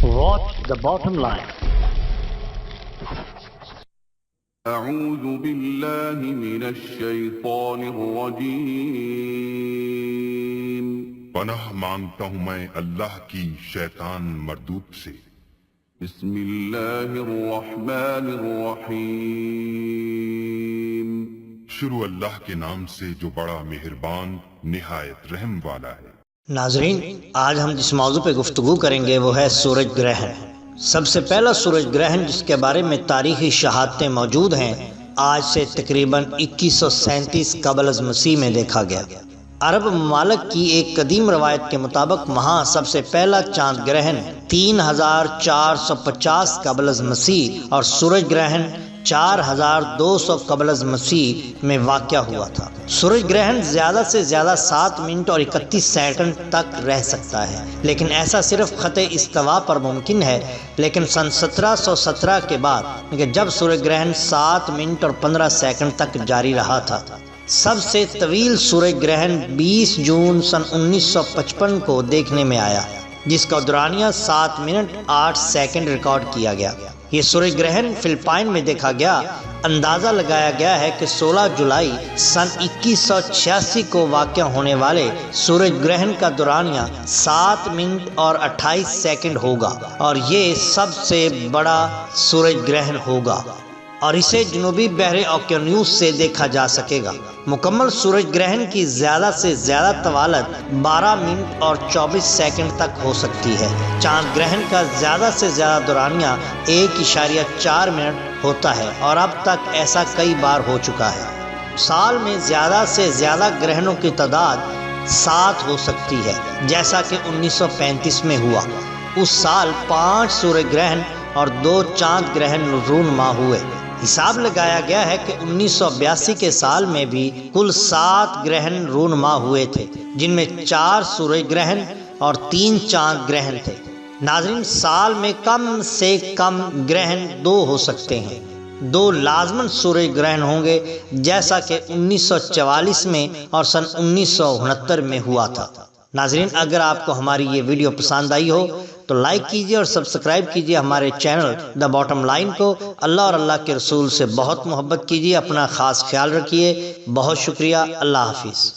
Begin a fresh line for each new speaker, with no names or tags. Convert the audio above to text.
Watch the bottom line.
أعوذ بالله من الشیطان الرجیم
پناہ مانگتا ہوں میں اللہ کی شیطان مردود سے۔
بسم اللہ الرحمن الرحیم
شروع اللہ کے نام سے جو بڑا مہربان نہایت رحم والا ہے۔
ناظرین، آج ہم جس موضوع پہ گفتگو کریں گے وہ ہے سورج گرہن۔ سب سے پہلا سورج گرہن جس کے بارے میں تاریخی شہادتیں موجود ہیں، آج سے تقریباً 2137 قبل از مسیح میں دیکھا گیا۔ عرب ممالک کی ایک قدیم روایت کے مطابق وہاں سب سے پہلا چاند گرہن 3450 قبل از مسیح اور سورج گرہن 4200 قبل از مسیح میں واقع ہوا تھا۔ سورج گرہن زیادہ سے زیادہ 7 منٹ اور 31 سیکنڈ تک رہ سکتا ہے، لیکن ایسا صرف خط استوا پر ممکن ہے۔ لیکن سن 1717 کے بعد جب سورج گرہن 7 منٹ اور 15 سیکنڈ تک جاری رہا تھا، سب سے طویل سورج گرہن 20 جون سن 1955 کو دیکھنے میں آیا، جس کا دورانیہ 7 منٹ 8 سیکنڈ ریکارڈ کیا گیا۔ یہ سورج گرہن فلپائن میں دیکھا گیا۔ اندازہ لگایا گیا ہے کہ 16 جولائی سن 2186 کو واقع ہونے والے سورج گرہن کا دورانیہ 7 منٹ اور 28 سیکنڈ ہوگا، اور یہ سب سے بڑا سورج گرہن ہوگا، اور اسے جنوبی بحر اوقیانوس سے دیکھا جا سکے گا۔ مکمل سورج گرہن کی زیادہ سے زیادہ طوالت 12 منٹ اور 24 سیکنڈ تک ہو سکتی ہے۔ چاند گرہن کا زیادہ سے زیادہ دورانیہ 1.4 منٹ ہوتا ہے، اور اب تک ایسا کئی بار ہو چکا ہے۔ سال میں زیادہ سے زیادہ گرہنوں کی تعداد 7 ہو سکتی ہے، جیسا کہ 1935 میں ہوا۔ اس سال 5 سورج گرہن اور 2 چاند گرہن رونما ہوئے۔ حساب لگایا گیا ہے کہ 1982 کے سال میں بھی کل 7 گرہن رونما ہوئے تھے، جن میں 4 سورج گرہن اور 3 چاند گرہن تھے۔ ناظرین، سال میں کم سے کم گرہن 2 ہو سکتے ہیں۔ 2 لازماً سورج گرہن ہوں گے، جیسا کہ 1944 میں اور سن 1969 میں ہوا تھا۔ ناظرین، اگر آپ کو ہماری یہ ویڈیو پسند آئی ہو تو لائک کیجیے اور سبسکرائب کیجیے ہمارے چینل دا باٹم لائن کو۔ اللہ اور اللہ کے رسول سے بہت محبت کیجیے، اپنا خاص خیال رکھیے۔ بہت شکریہ، اللہ حافظ۔